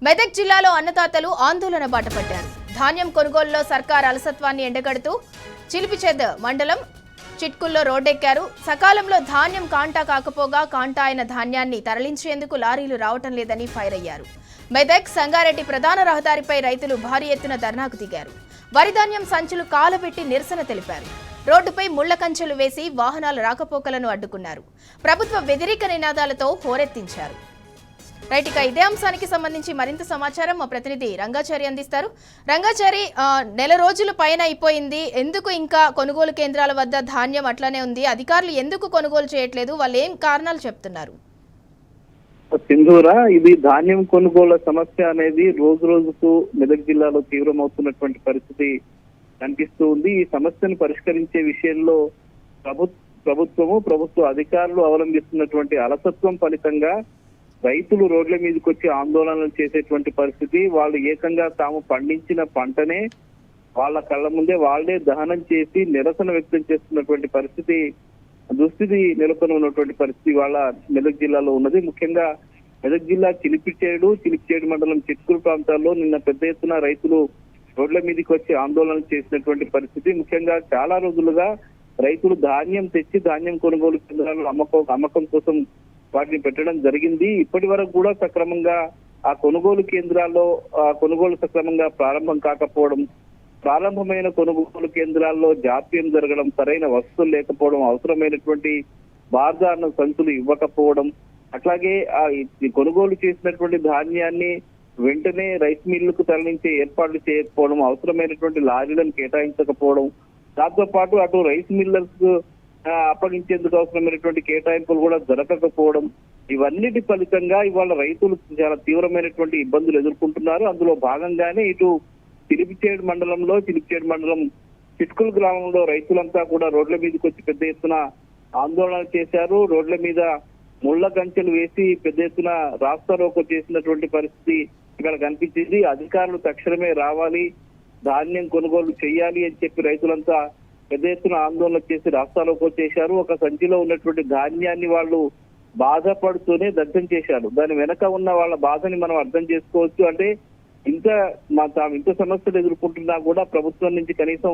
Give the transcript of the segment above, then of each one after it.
మెదక్ జిల్లాలో అన్నదాతలు ఆందోళన బాటపట్టారు. ధాన్యం కొనుగోలులో సర్కార్ అలసత్వాన్ని ఎండగడుతూ చిలిపిచేద్ మండలం చిట్కుల్లో రోడ్డెక్కారు. సకాలంలో ధాన్యం కాంటా కాకపోగా కాంటా అయిన ధాన్యాన్ని తరలించేందుకు లారీలు రావటం లేదని ఫైర్ అయ్యారు. మెదక్ సంగారెడ్డి ప్రధాన రహదారిపై రైతులు భారీ ఎత్తున ధర్నాకు దిగారు. వరి ధాన్యం సంచులు కాలబెట్టి నిరసన తెలిపారు. రోడ్డుపై ముళ్ల కంచెలు వేసి వాహనాల రాకపోకలను అడ్డుకున్నారు. ప్రభుత్వ వ్యతిరేక నినాదాలతో హోరెత్తించారు. రైట్, ఇక ఇదే అంశానికి సంబంధించి మరింత సమాచారం మా ప్రతినిధి రంగాచారి అందిస్తారు. రంగాచారి, నెల రోజుల పైన అయిపోయింది, ఎందుకు ఇంకా కొనుగోలు కేంద్రాల వద్ద ధాన్యం అట్లానే ఉంది? అధికారులు ఎందుకు కొనుగోలు చేయట్లేదు? వాళ్ళు ఏం కారణాలు చెప్తున్నారు? సింధూరా, ఇది ధాన్యం కొనుగోలు సమస్య అనేది రోజు రోజుకు మెదక్ జిల్లాలో తీవ్రమవుతున్నటువంటి పరిస్థితి కనిపిస్తూ ఉంది. ఈ సమస్యను పరిష్కరించే విషయంలో ప్రభుత్వ అధికారులు అవలంబిస్తున్నటువంటి అలసత్వం ఫలితంగా రైతులు రోడ్ల మీదకి వచ్చి ఆందోళనలు చేసేటువంటి పరిస్థితి. వాళ్ళు ఏకంగా తాము పండించిన పంటనే వాళ్ళ కళ్ళ ముందే వాళ్లే దహనం చేసి నిరసన వ్యక్తం చేస్తున్నటువంటి దుస్థితి నెలకొని ఉన్నటువంటి పరిస్థితి వాళ్ళ మెదక్ జిల్లాలో ఉన్నది. ముఖ్యంగా మెదక్ జిల్లా చిలిపిచేడు మండలం చిట్కూరు ప్రాంతాల్లో నిన్న పెద్ద ఎత్తున రైతులు రోడ్ల మీదకి వచ్చి ఆందోళన చేసినటువంటి పరిస్థితి. ముఖ్యంగా చాలా రోజులుగా రైతులు ధాన్యం తెచ్చి ధాన్యం కొనుగోలు కేంద్రాలు అమ్మకం కోసం వాటిని పెట్టడం జరిగింది. ఇప్పటి వరకు కూడా సక్రమంగా ఆ కొనుగోలు కేంద్రాల్లో కొనుగోలు సక్రమంగా ప్రారంభం కాకపోవడం, ప్రారంభమైన కొనుగోలు కేంద్రాల్లో జాప్యం జరగడం, సరైన వస్తువులు లేకపోవడం, అవసరమైనటువంటి బార్దార్న సంచులు ఇవ్వకపోవడం, అట్లాగే కొనుగోలు చేసినటువంటి ధాన్యాన్ని వెంటనే రైస్ మిల్లుకు తరలించే ఏర్పాట్లు చేయకపోవడం, అవసరమైనటువంటి లారీలను కేటాయించకపోవడం, దాంతో పాటు అటు రైస్ మిల్లర్స్ అప్పగించేందుకు అవసరమైనటువంటి కేటాయింపులు కూడా జరగకపోవడం, ఇవన్నిటి ఫలితంగా ఇవాళ రైతులు చాలా తీవ్రమైనటువంటి ఇబ్బందులు ఎదుర్కొంటున్నారు. అందులో భాగంగానే ఇటు చిలిపిచేడు మండలం చిట్కుల్ గ్రామంలో రైతులంతా కూడా రోడ్ల మీదకి వచ్చి పెద్ద ఎత్తున ఆందోళన చేశారు. రోడ్ల మీద ముళ్ల కంచెలు వేసి పెద్ద ఎత్తున రాస్తారోకో చేసినటువంటి పరిస్థితి ఇక్కడ కనిపించింది. అధికారులు తక్షణమే రావాలి, ధాన్యం కొనుగోలు చేయాలి అని చెప్పి రైతులంతా పెద్ద ఎత్తున ఆందోళన చేసి రాస్తారోకో చేశారు. ఒక సంచిలో ఉన్నటువంటి ధాన్యాన్ని వాళ్ళు బాధపడుతూనే దగ్ధం చేశారు. దాని వెనక ఉన్న వాళ్ళ బాధని మనం అర్థం చేసుకోవచ్చు. అంటే ఇంత సమస్యలు ఎదుర్కొంటున్నా కూడా ప్రభుత్వం నుంచి కనీసం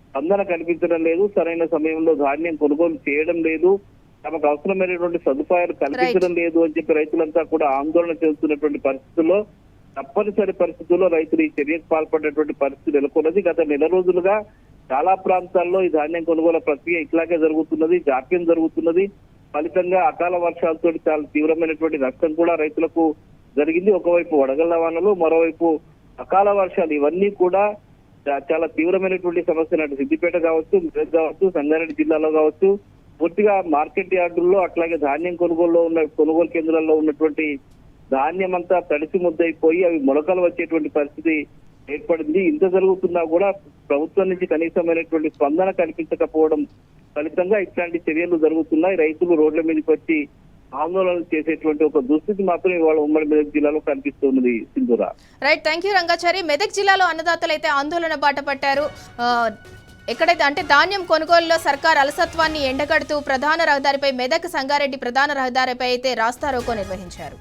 స్పందన కనిపించడం లేదు, సరైన సమయంలో ధాన్యం కొనుగోలు చేయడం లేదు, తమకు అవసరమైనటువంటి సదుపాయాలు కల్పించడం లేదు అని చెప్పి రైతులంతా కూడా ఆందోళన చేస్తున్నటువంటి పరిస్థితుల్లో తప్పనిసరి పరిస్థితుల్లో రైతులు ఈ చర్యకు పాల్పడినటువంటి పరిస్థితి నెలకొన్నది. గత నెల రోజులుగా చాలా ప్రాంతాల్లో ఈ ధాన్యం కొనుగోలు ప్రక్రియ ఇట్లాగే జరుగుతున్నది, జాప్యం జరుగుతున్నది. ఫలితంగా అకాల వర్షాలతో చాలా తీవ్రమైనటువంటి నష్టం కూడా రైతులకు జరిగింది. ఒకవైపు వడగళ్ల వానలు, మరోవైపు అకాల వర్షాలు, ఇవన్నీ కూడా చాలా తీవ్రమైనటువంటి సమస్య. అటు సిద్దిపేట కావచ్చు, మెదక్ కావచ్చు, సంగారెడ్డి జిల్లాలో కావచ్చు, పూర్తిగా మార్కెట్ యార్డుల్లో అట్లాగే ధాన్యం కొనుగోలు కేంద్రాల్లో ఉన్నటువంటి ధాన్యం అంతా తడిసి ముద్దైపోయి అవి మొలకలు వచ్చేటువంటి పరిస్థితి ఏర్పడింది. ఇంత జరుగుతున్నా కూడా ప్రభుత్వం నుంచి కనీసమైనటువంటి స్పందన కల్పించకపోవడం ఫలితంగా ఇట్లాంటి చర్యలు జరుగుతున్నాయి. రైతులు రోడ్ల మీదకి వచ్చి ఆందోళనలు చేసేటువంటి ఒక దుస్థితి మాత్రం ఇవాళ ఉమ్మడి మెదక్ జిల్లాలో కనిపిస్తున్నది. Sindhura, right, thank you Rangachari. Medak జిల్లాలో అన్నదాతలు అయితే ఆందోళన బాట పట్టారు. ఎక్కడైతే అంటే ధాన్యం కొనుగోలులో సర్కార్ అలసత్వాన్ని ఎండగడుతూ ప్రధాన రహదారిపై మెదక్ సంగారెడ్డి ప్రధాన రహదారిపై అయితే రాస్తారోకో నిర్వహించారు.